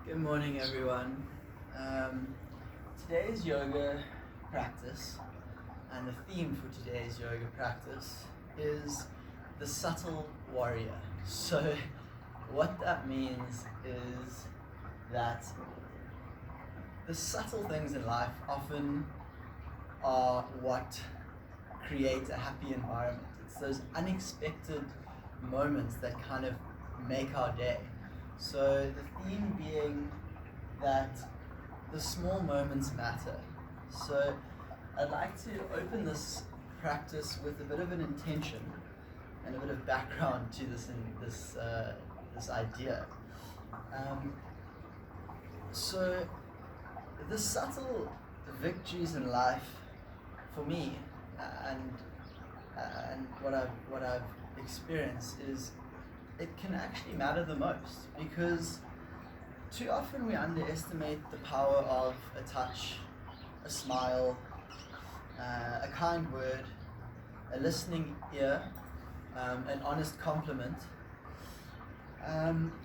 Good morning, everyone. Today's yoga practice, and the theme for today's yoga practice is the subtle warrior. So, what that means is that the subtle things in life often are what create a happy environment. It's those unexpected moments that kind of make our day. So the theme being that the small moments matter. So I'd like to open this practice with a bit of an intention and a bit of background to this idea. So the subtle victories in life, for me, and what I've experienced is it can actually matter the most, because too often we underestimate the power of a touch, a smile, a kind word, a listening ear, an honest compliment,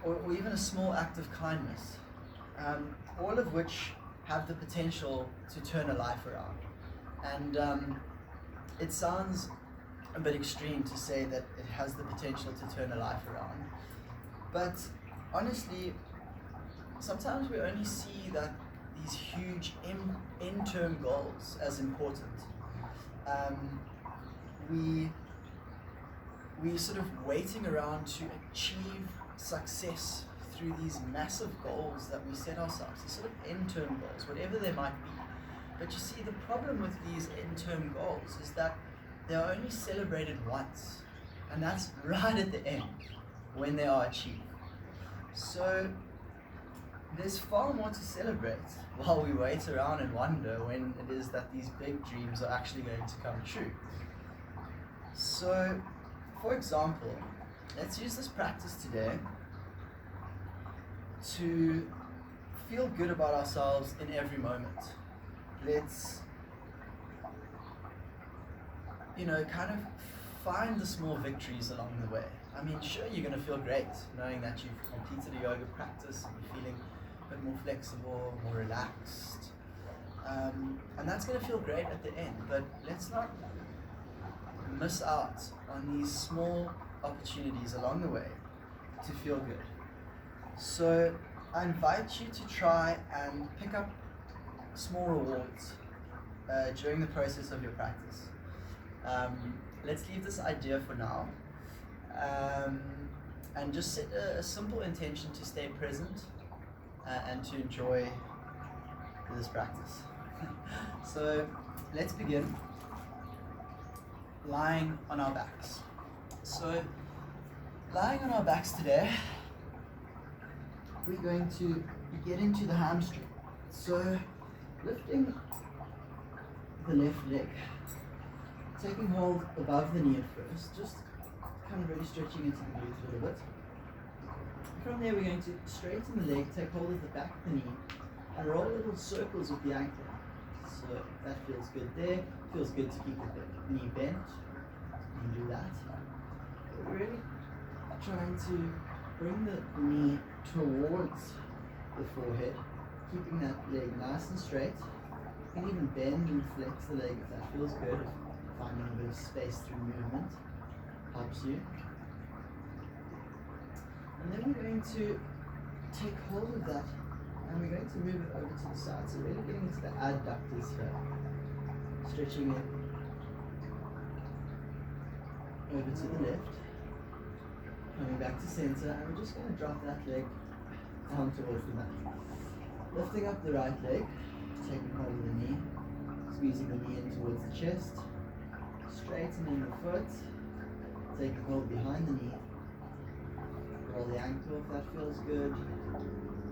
or even a small act of kindness, all of which have the potential to turn a life around. And it sounds a bit extreme to say that it has the potential to turn a life around, but honestly, sometimes we only see that these huge in-term goals as important. We sort of waiting around to achieve success through these massive goals that we set ourselves, these sort of in-term goals, whatever they might be. But you see, the problem with these in-term goals is that they're only celebrated once, and that's right at the end, when they are achieved. So there's far more to celebrate while we wait around and wonder when it is that these big dreams are actually going to come true. So, for example, let's use this practice today to feel good about ourselves in every moment. Let's kind of find the small victories along the way. I mean, sure, you're going to feel great knowing that you've completed a yoga practice and you're feeling a bit more flexible, more relaxed. And that's going to feel great at the end, but let's not miss out on these small opportunities along the way to feel good. So I invite you to try and pick up small rewards during the process of your practice. Let's leave this idea for now, and just set a simple intention to stay present and to enjoy this practice. So let's begin lying on our backs. So lying on our backs today, we're going to get into the hamstring. So lifting the left leg, taking hold above the knee at first, just kind of really stretching into the glutes a little bit. From there, we're going to straighten the leg, take hold of the back of the knee, and roll little circles with the ankle. So that feels good there. Feels good to keep the knee bent. You can do that. But we're really trying to bring the knee towards the forehead, keeping that leg nice and straight. You can even bend and flex the leg if that feels good. Finding a bit of space through movement helps you. And then we're going to take hold of that and we're going to move it over to the side. So really getting into the adductors here. Stretching it over to the left. Coming back to center, and we're just going to drop that leg down towards the mat. Lifting up the right leg, taking hold of the knee, squeezing the knee in towards the chest. Straightening the foot, taking hold behind the knee, roll the ankle if that feels good,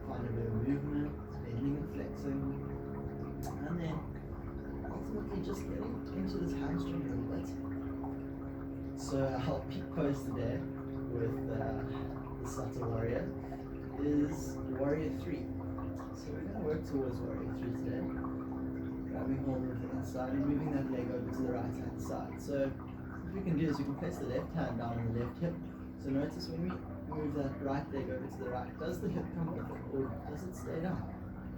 find a bit of movement, bending and flexing, and then ultimately just getting into this hamstring a little bit. So our peak pose today with the subtle warrior is warrior 3. So we're going to work towards warrior 3 today. Grabbing hold of the inside and moving that leg over to the right hand side. So what we can do is we can place the left hand down on the left hip, so So notice when we move that right leg over to the right, does the hip come with it or does it stay down?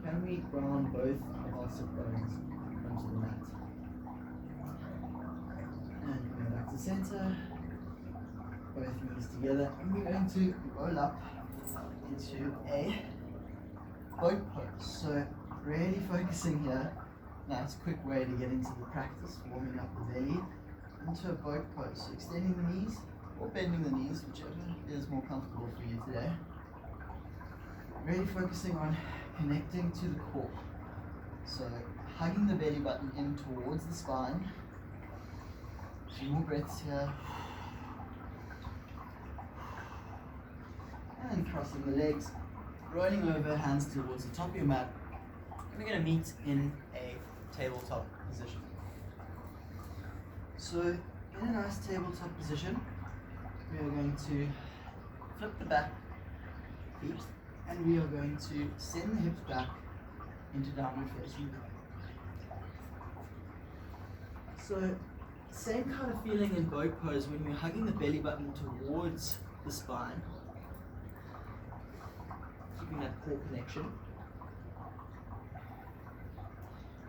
Can we ground both of our sit bones onto the mat? And going back to center, both knees together, and we're going to roll up into a boat pose. So really focusing here. Nice quick way to get into the practice, warming up the belly into a boat pose. So extending the knees or bending the knees, whichever is more comfortable for you today. Really focusing on connecting to the core. So hugging the belly button in towards the spine. A few more breaths here. And then crossing the legs, rolling over, hands towards the top of your mat. And we're going to meet in a tabletop position. So in a nice tabletop position, we are going to flip the back feet and we are going to send the hips back into downward facing dog. So same kind of feeling in boat pose when we're hugging the belly button towards the spine, keeping that core connection.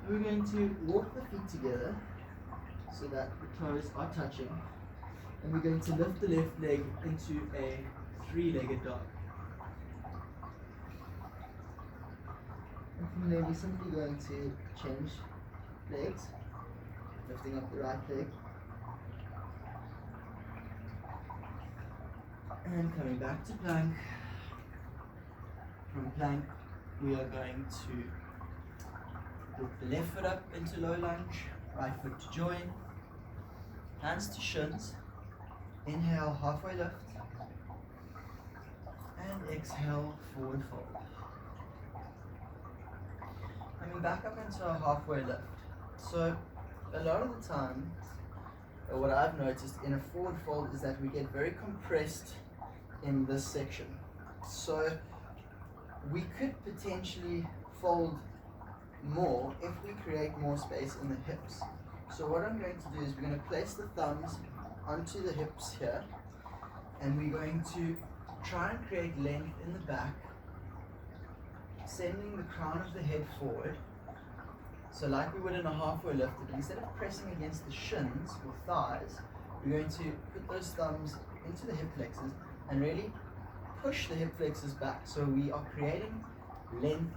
We're going to walk the feet together so that the toes are touching, and we're going to lift the left leg into a three-legged dog. And from there we're simply going to change legs, lifting up the right leg and coming back to plank. From plank we are going to walk the left foot up into low lunge, right foot to join, hands to shins, inhale halfway lift, and exhale forward fold. Coming back up into a halfway lift. So a lot of the time, what I've noticed in a forward fold is that we get very compressed in this section. So we could potentially fold more if we create more space in the hips. So what I'm going to do is we're going to place the thumbs onto the hips here, and we're going to try and create length in the back, sending the crown of the head forward. So like we would in a halfway lift, instead of pressing against the shins or thighs, we're going to put those thumbs into the hip flexors and really push the hip flexors back. So we are creating length,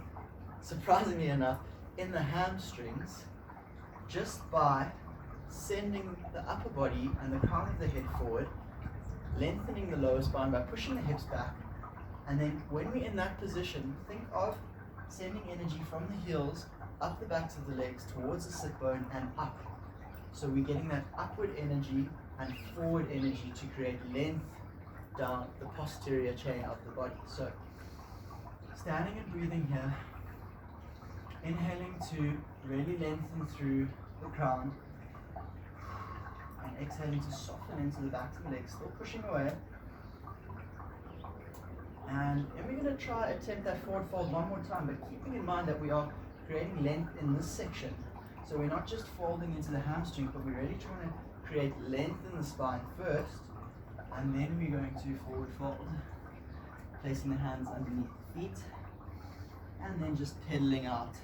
surprisingly enough, in the hamstrings just by sending the upper body and the crown of the head forward, lengthening the lower spine by pushing the hips back. And then when we're in that position, think of sending energy from the heels up the backs of the legs towards the sit bone and up. So we're getting that upward energy and forward energy to create length down the posterior chain of the body. So standing and breathing here, inhaling to really lengthen through the crown, and exhaling to soften into the backs of the legs, still pushing away. And then we're going to try attempt that forward fold one more time, but keeping in mind that we are creating length in this section. So we're not just folding into the hamstring, but we're really trying to create length in the spine first, and then we're going to forward fold, placing the hands underneath the feet, and then just pedaling out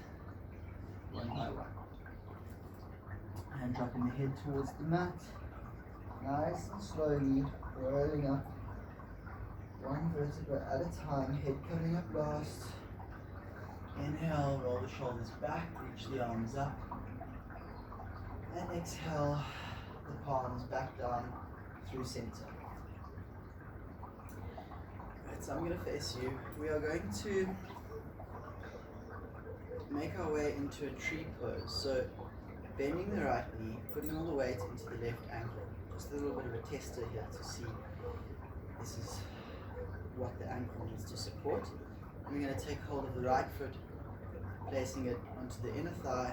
one by one. And dropping the head towards the mat, nice and slowly rolling up one vertebra at a time, head coming up last. Inhale, roll the shoulders back, reach the arms up, and exhale, the palms back down through center. Right, so I'm going to face you. We are going to make our way into a tree pose. So bending the right knee, putting all the weight into the left ankle. Just a little bit of a tester here to see this is what the ankle needs to support. And we're going to take hold of the right foot, placing it onto the inner thigh,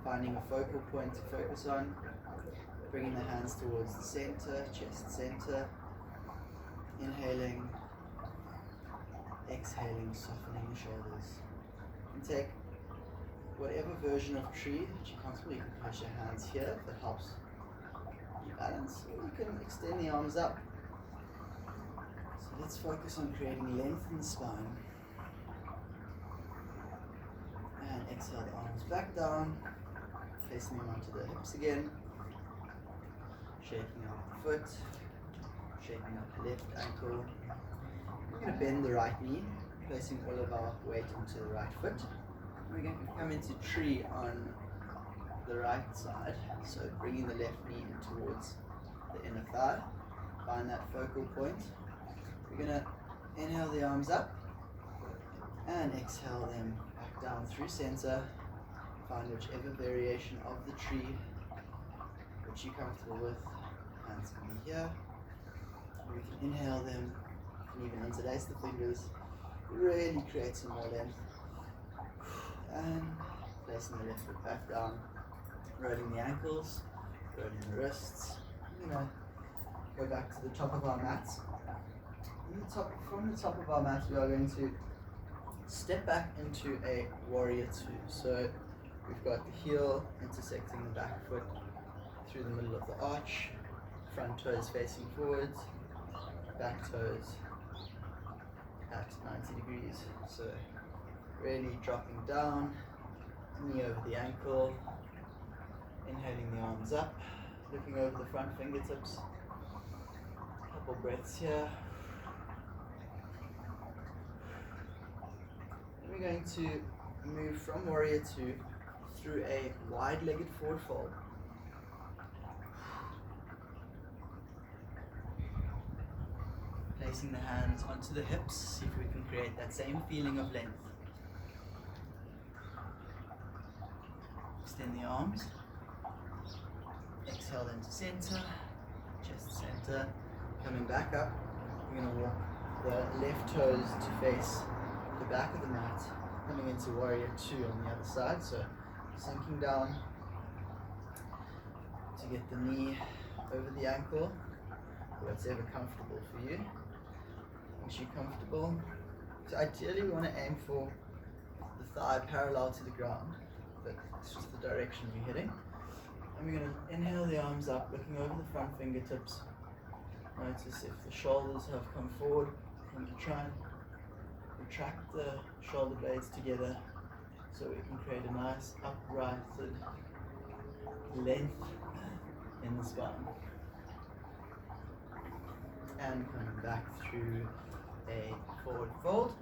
finding a focal point to focus on, bringing the hands towards the center, chest center, inhaling, exhaling, softening the shoulders. And take whatever version of tree that you comfortably, you can place your hands here if that helps you balance, or you can extend the arms up. let's focus on creating length in the spine. And exhale the arms back down, placing them onto the hips again. Shaking out the foot, shaking out the left ankle. We're going to bend the right knee, placing all of our weight onto the right foot. We're going to come into tree on the right side, so bringing the left knee in towards the inner thigh. Find that focal point. We're going to inhale the arms up and exhale them back down through center. Find whichever variation of the tree which you're comfortable with. Hands can be here. We can inhale them and even interlace the fingers. Really create some more length. And placing the left foot back down. Rolling the ankles, rolling the wrists. I'm going to go back to the top of our mats. From the top of our mat, we are going to step back into a warrior two. So we've got the heel intersecting the back foot through the middle of the arch, front toes facing forwards, back toes at 90 degrees. So really dropping down, knee over the ankle, inhaling the arms up, looking over the front fingertips. Couple breaths here. Then we're going to move from warrior two through a wide-legged forward fold. Placing the hands onto the hips, see if we can create that same feeling of length. Extend the arms. Exhale them to center, chest center. Coming back up, we're going to walk the left toes to face the back of the mat, coming into warrior two on the other side. So sinking down to get the knee over the ankle, whatever comfortable for you. Once you're comfortable, so ideally we want to aim for the thigh parallel to the ground, but it's just the direction we're heading. And we're going to inhale the arms up, looking over the front fingertips. Notice if the shoulders have come forward, and try and retract the shoulder blades together so we can create a nice uprighted length in the spine. And coming back through a forward fold,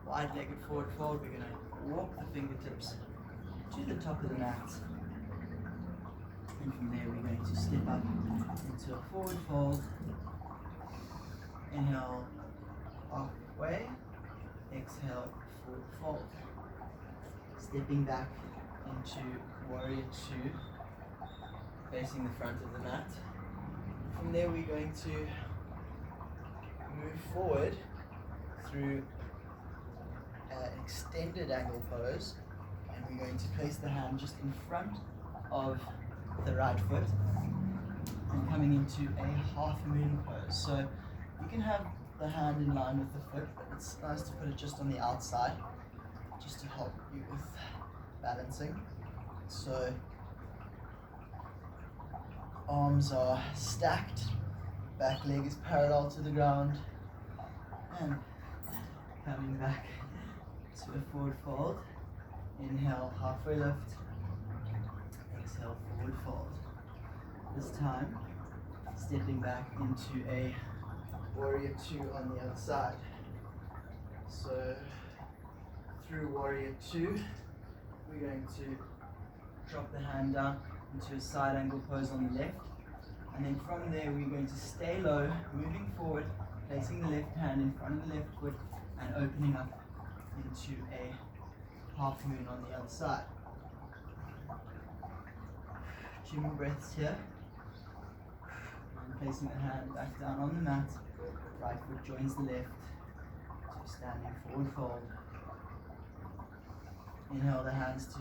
wide-legged forward fold. We're going to walk the fingertips to the top of the mat. And from there we're going to step up into a forward fold. Inhale halfway, exhale forward fold. Stepping back into warrior two, facing the front of the mat. From there we're going to move forward through an extended angle pose, and we're going to place the hand just in front of the right foot and coming into a half moon pose. So you can have the hand in line with the foot, but it's nice to put it just on the outside just to help you with balancing. So arms are stacked, back leg is parallel to the ground, and coming back to a forward fold. Inhale, halfway lift. Exhale, forward fold. This time, stepping back into a warrior two on the other side. So through warrior two, we're going to drop the hand down into a side angle pose on the left, and then from there we're going to stay low, moving forward, placing the left hand in front of the left foot and opening up into a half moon on the other side. 2 more breaths here, and placing the hand back down on the mat. Right foot joins the left to standing forward fold. Inhale the hands to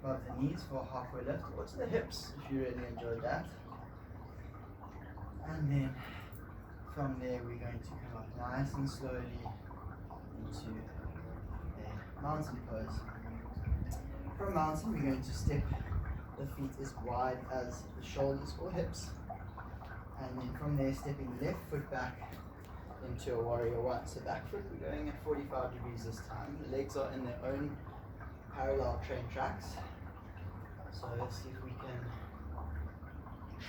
above the knees for a halfway lift, or to the hips if you really enjoyed that. And then from there we're going to come up nice and slowly into a mountain pose. From mountain we're going to step the feet as wide as the shoulders or hips, and then from there stepping the left foot back into a warrior one. So back foot, we're going at 45 degrees this time. The legs are in their own parallel train tracks. So let's see if we can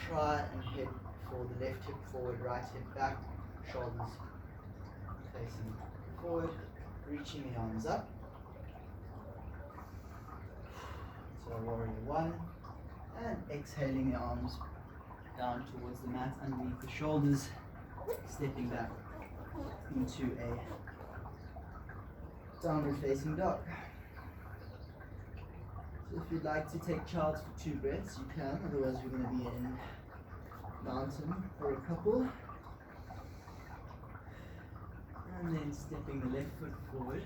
try and head for the left hip forward, right hip back, shoulders facing forward, reaching the arms up. So warrior one, and exhaling the arms down towards the mat underneath the shoulders, stepping back into a downward facing dog. So if you'd like to take child's for 2 breaths, you can, otherwise we're going to be in mountain for a couple. And then stepping the left foot forward,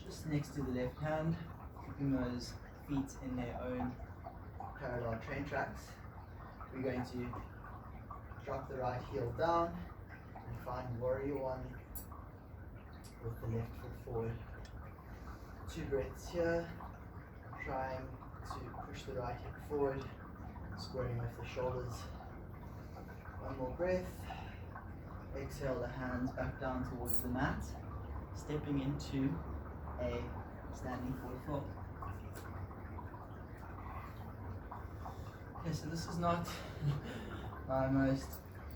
just next to the left hand, keeping those feet in their own parallel train tracks. We're going to drop the right heel down and find warrior one with the left foot forward. 2 breaths here, trying to push the right hip forward, squaring off the shoulders. 1 more breath. Exhale the hands back down towards the mat, stepping into a standing forward fold. Okay, so this is not my most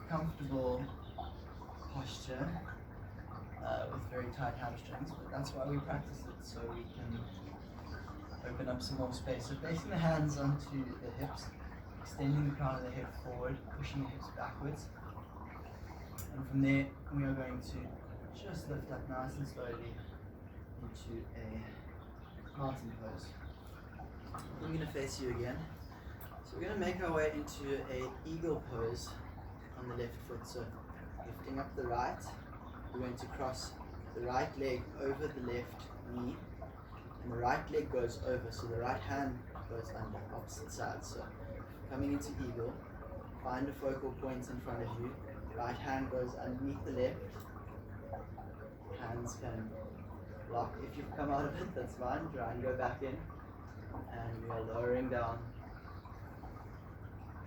comfortable posture with very tight hamstrings, but that's why we practice it, so we can open up some more space. So placing the hands onto the hips, extending the crown of the hip forward, pushing the hips backwards. And from there, we are going to just lift up nice and slowly into a mountain pose. I'm going to face you again. So we're going to make our way into a eagle pose on the left foot. So lifting up the right, we're going to cross the right leg over the left knee, and the right leg goes over, so the right hand goes under, opposite side. So coming into eagle, find a focal point in front of you. Right hand goes underneath the left. Hands can lock. If you've come out of it, that's fine. Try and go back in. And we are lowering down,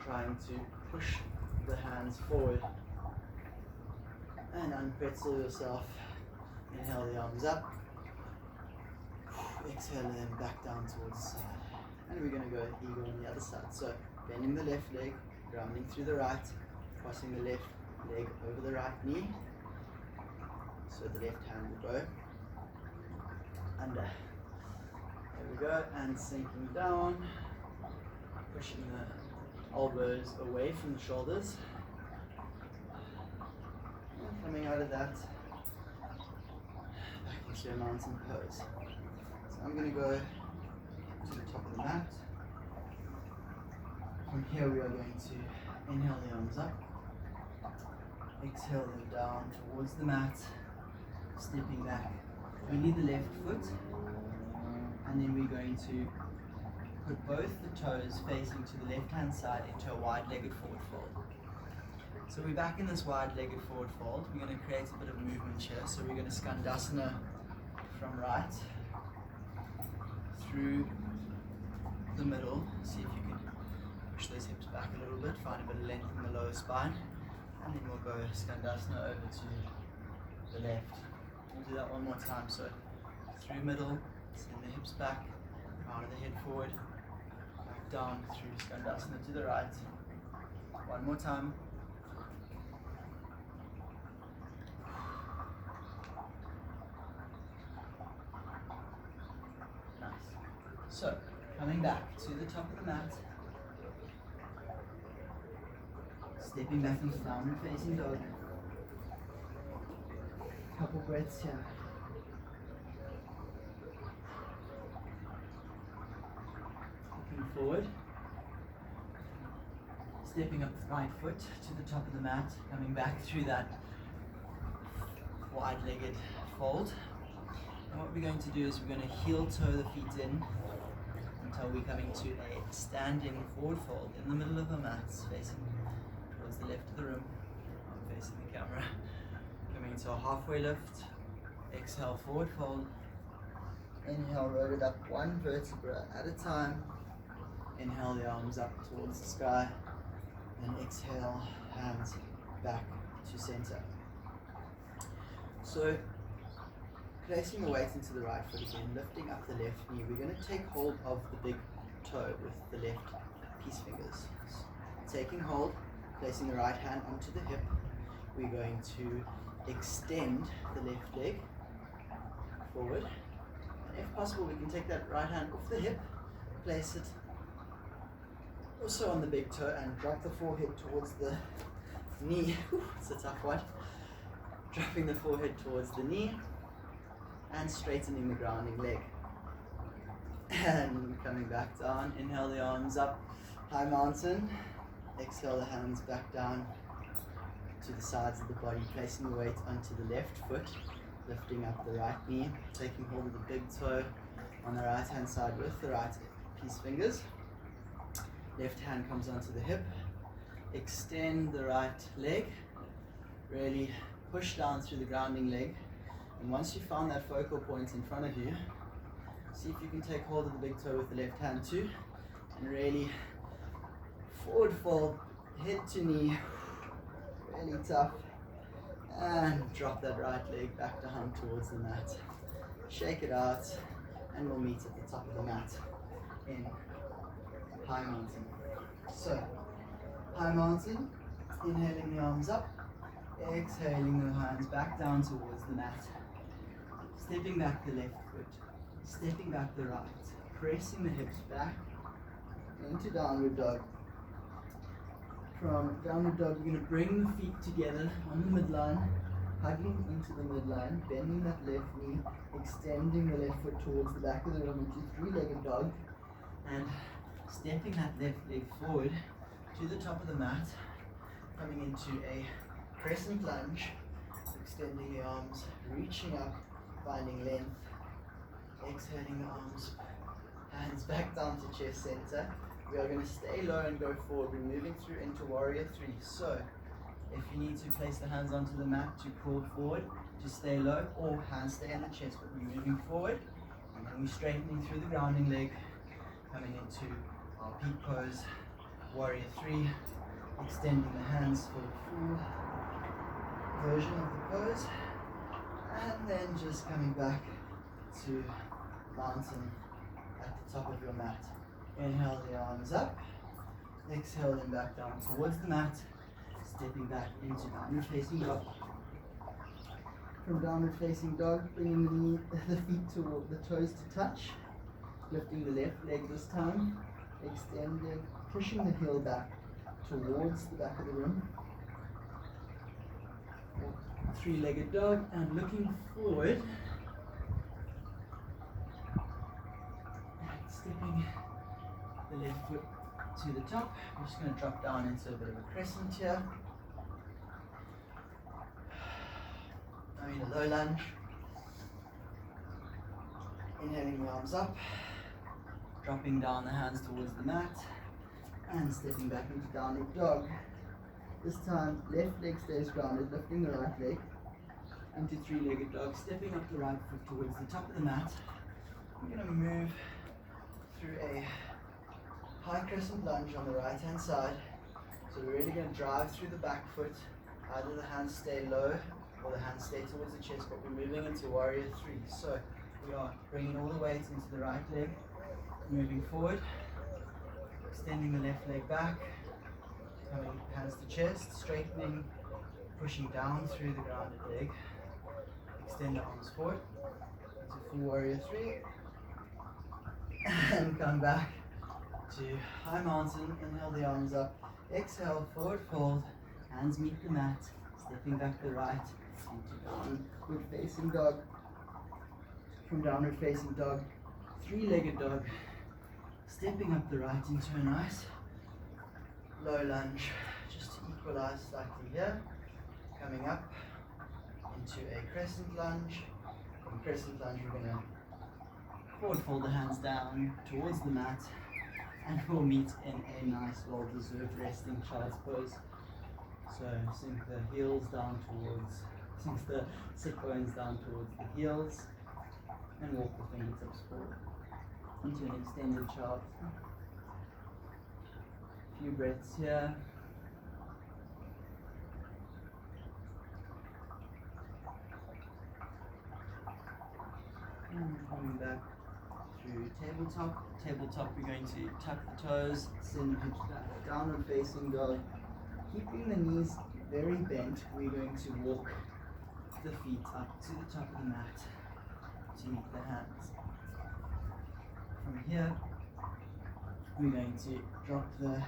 trying to push the hands forward. And unpretzel yourself. Inhale the arms up. Exhale them back down towards the side. And we're going to go eagle on the other side. So bending the left leg, grounding through the right, crossing the left leg over the right knee, so the left hand will go under. There we go, and sinking down, pushing the elbows away from the shoulders, and coming out of that back into a mountain pose. So I'm going to go to the top of the mat. From here we are going to inhale the arms up, exhale them down towards the mat, stepping back, really the left foot, and then we're going to put both the toes facing to the left hand side into a wide-legged forward fold. So we're back in this wide-legged forward fold. We're going to create a bit of movement here, so we're going to Skandasana from right through the middle. See if you can push those hips back a little bit, find a bit of length in the lower spine. And then we'll go Skandasana over to the left. We'll do that one more time. So through middle, send the hips back, crown of the head forward, back down through Skandasana to the right. One more time. Nice. So coming back to the top of the mat. Stepping back into downward facing dog. Couple breaths here. Looking forward. Stepping up the right foot to the top of the mat, coming back through that wide-legged fold. And what we're going to do is we're going to heel toe the feet in until we're coming to a standing forward fold in the middle of the mat, facing towards the left of the room. I'm facing the camera. Coming into a halfway lift. Exhale, forward fold. Inhale, roll it up one vertebra at a time. Inhale the arms up towards the sky. And exhale, hands back to center. So placing the weight into the right foot again, lifting up the left knee. We're going to take hold of the big toe with the left peace fingers. Taking hold, placing the right hand onto the hip. We're going to extend the left leg forward. And if possible, we can take that right hand off the hip, place it also on the big toe and drop the forehead towards the knee. Whew, it's a tough one. Dropping the forehead towards the knee and straightening the grounding leg. And coming back down, inhale the arms up, high mountain. Exhale the hands back down to the sides of the body, placing the weight onto the left foot, lifting up the right knee, taking hold of the big toe on the right hand side with the right peace fingers. Left hand comes onto the hip, extend the right leg, really push down through the grounding leg, and once you found that focal point in front of you, see if you can take hold of the big toe with the left hand too, and really forward fold, head to knee, really tough, and drop that right leg back down towards the mat. Shake it out, and we'll meet at the top of the mat in high mountain. So, high mountain, inhaling the arms up, exhaling the hands back down towards the mat. Stepping back the left foot, stepping back the right, pressing the hips back into downward dog. From downward dog, we're going to bring the feet together on the midline, hugging into the midline, bending that left knee, extending the left foot towards the back of the room into three-legged dog, and stepping that left leg forward to the top of the mat, coming into a crescent lunge, extending the arms, reaching up, finding length, exhaling the arms, hands back down to chest center. We are going to stay low and go forward. We're moving through into warrior three. So if you need to place the hands onto the mat to crawl forward, to stay low, or hands stay in the chest, but we're moving forward, and then we're straightening through the grounding leg, coming into our peak pose, warrior three, extending the hands for the full version of the pose, and then just coming back to mountain at the top of your mat. Inhale the arms up, exhale them back down towards the mat, stepping back into downward facing dog. From downward facing dog, bringing the feet to the toes to touch, lifting the left leg this time, extending, pushing the heel back towards the back of the room. Three-legged dog, and looking forward, and stepping the left foot to the top. I'm just going to drop down into a bit of a crescent here. Now in a low lunge. Inhaling the arms up, dropping down the hands towards the mat, and stepping back into downward dog. This time, left leg stays grounded, lifting the right leg into three-legged dog, stepping up the right foot towards the top of the mat. We're going to move through a high crescent lunge on the right hand side. So we're really going to drive through the back foot. Either the hands stay low or the hands stay towards the chest, but we're moving into warrior three. So we are bringing all the weight into the right leg, moving forward, extending the left leg back, coming hands to chest, straightening, pushing down through the grounded leg, extend the arms forward into full warrior three, and come back to high mountain. Inhale the arms up, exhale, forward fold, hands meet the mat, stepping back the right into downward facing dog. From downward facing dog, three-legged dog, stepping up the right into a nice low lunge, just to equalize slightly here. Coming up into a crescent lunge. From crescent lunge, we're going to forward fold the hands down towards the mat, and we'll meet in a nice, well-deserved resting child's pose. So sink the heels down towards, sink the sit bones down towards the heels, and walk the fingertips forward into an extended child. A few breaths here. And coming back through tabletop. Tabletop, we're going to tuck the toes, send it downward facing dog. Keeping the knees very bent, we're going to walk the feet up to the top of the mat to meet the hands. From here, we're going to drop the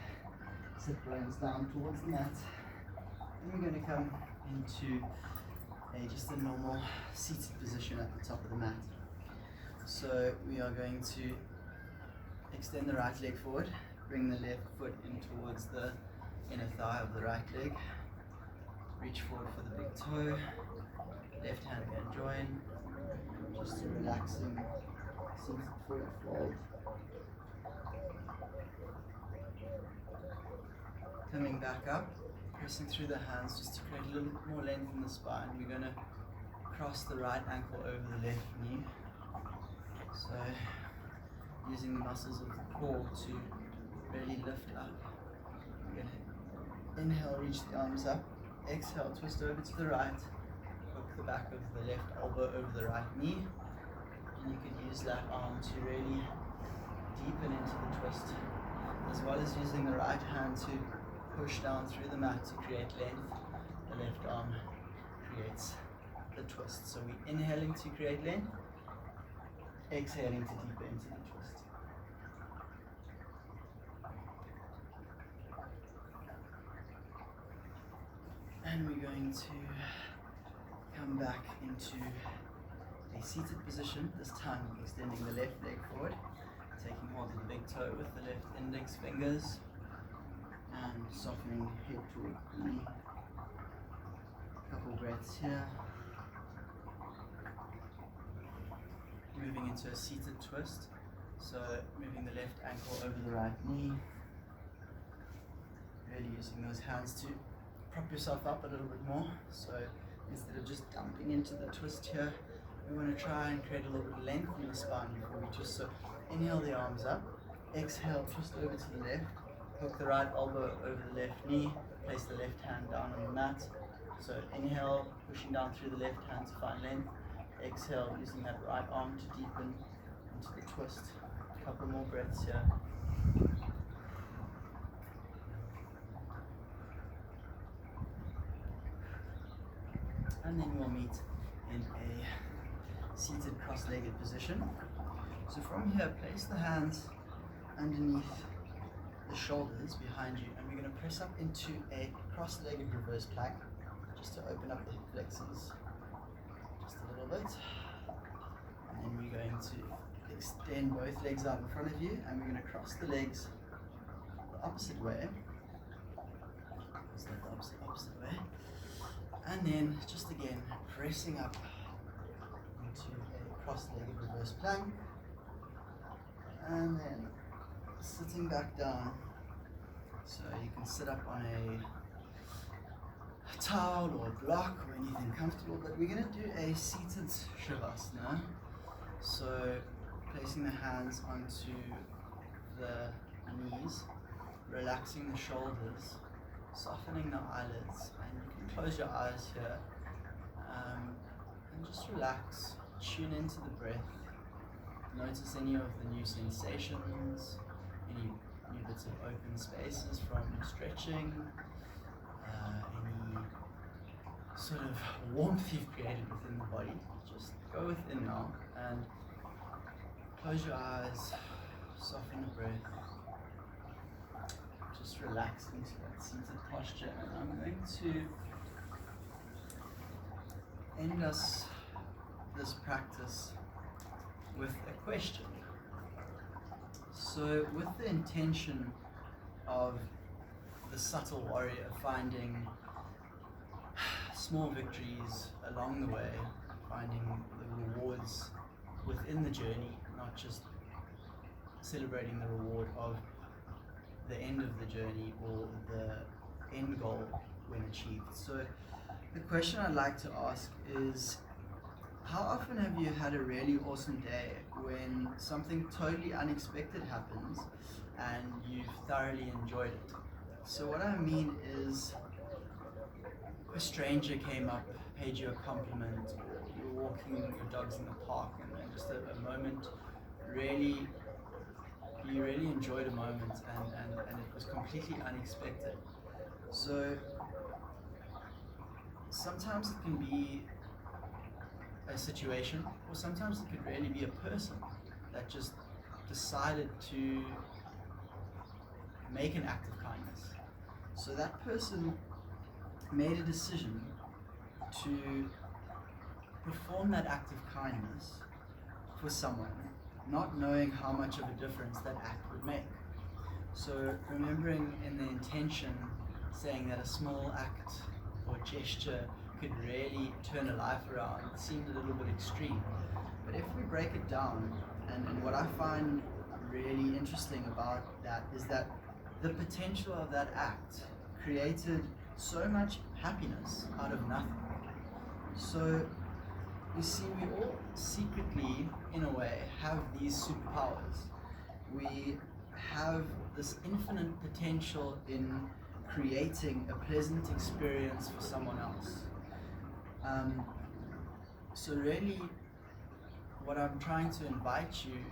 sit bones down towards the mat, and we're going to come into just a normal seated position at the top of the mat. So we are going to extend the right leg forward, bring the left foot in towards the inner thigh of the right leg, reach forward for the big toe, left hand can join, just a relaxing seated forward fold. Coming back up, pressing through the hands just to create a little bit more length in the spine. We're going to cross the right ankle over the left knee. So using the muscles of the core to really lift up. We're going to inhale, reach the arms up. Exhale, twist over to the right. Hook the back of the left elbow over the right knee. And you can use that arm to really deepen into the twist, as well as using the right hand to push down through the mat to create length. The left arm creates the twist. So we're inhaling to create length, exhaling to deepen into the twist. And we're going to come back into a seated position, this time extending the left leg forward, taking hold of the big toe with the left index fingers, and softening head toward the knee. Couple breaths here. Moving into a seated twist. So moving the left ankle over the right knee. Really using those hands to prop yourself up a little bit more. So instead of just dumping into the twist here, we want to try and create a little bit of length in the spine before we twist. So inhale the arms up. Exhale, twist over to the left. Hook the right elbow over the left knee, place the left hand down on the mat. So inhale, pushing down through the left hand to find length. Exhale, using that right arm to deepen into the twist. A couple more breaths here. And then we'll meet in a seated cross-legged position. So from here, place the hands underneath the shoulders behind you, and we're going to press up into a cross-legged reverse plank just to open up the hip flexors just a little bit. And then we're going to extend both legs out in front of you, and we're going to cross the legs the opposite way. So the opposite way. And then just again pressing up into a cross-legged reverse plank, and then sitting back down. So you can sit up on a towel or a block or anything comfortable, but we're going to do a seated Shavasana. So placing the hands onto the knees, relaxing the shoulders, softening the eyelids, and you can close your eyes here and just relax, tune into the breath. Notice any of the new sensations, any new bits of open spaces from stretching, any sort of warmth you've created within the body. Just go within now and close your eyes, soften the breath, just relax into that seated posture. And I'm going to end this practice with a question. So with the intention of the subtle warrior finding small victories along the way, finding the rewards within the journey, not just celebrating the reward of the end of the journey or the end goal when achieved. So the question I'd like to ask is, how often have you had a really awesome day when something totally unexpected happens and you've thoroughly enjoyed it? So what I mean is, a stranger came up, paid you a compliment, or you were walking your dogs in the park, and just a moment really, you really enjoyed a moment, and it was completely unexpected. So sometimes it can be a situation, or sometimes it could really be a person that just decided to make an act of kindness. So that person made a decision to perform that act of kindness for someone, not knowing how much of a difference that act would make. So remembering in the intention saying that a small act or gesture could really turn a life around seemed a little bit extreme. But if we break it down, and what I find really interesting about that is that the potential of that act created so much happiness out of nothing. So you see, we all secretly, in a way, have these superpowers. We have this infinite potential in creating a pleasant experience for someone else. So really, what I'm trying to invite you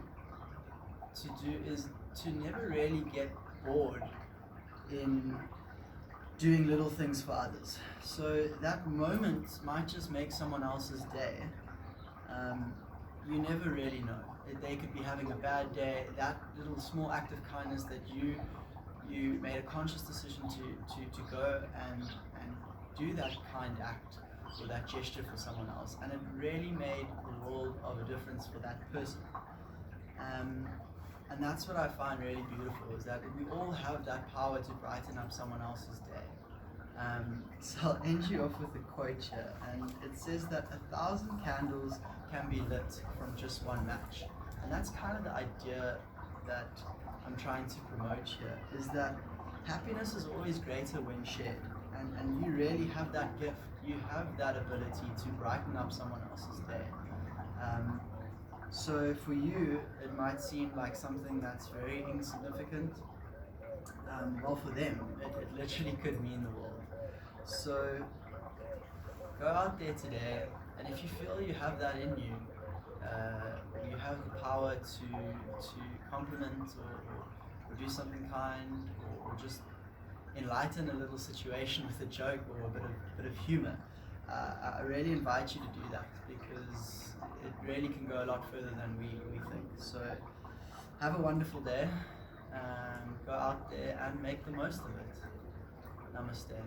to do is to never really get bored in doing little things for others. So that moment might just make someone else's day. You never really know. They could be having a bad day. That little small act of kindness that you made a conscious decision to go and do that kind act or that gesture for someone else, and it really made the world of a difference for that person. And that's what I find really beautiful, is that we all have that power to brighten up someone else's day. So I'll end you off with a quote here, and it says that 1,000 candles can be lit from just one match. And that's kind of the idea that I'm trying to promote here, is that happiness is always greater when shared. And you really have that gift, you have that ability to brighten up someone else's day. So for you, it might seem like something that's very insignificant. Well, for them, it literally could mean the world. So go out there today, and if you feel you have that in you, you have the power to compliment or do something kind, or just enlighten a little situation with a joke or a bit of humor, I really invite you to do that, because it really can go a lot further than we think. So have a wonderful day, go out there and make the most of it. Namaste.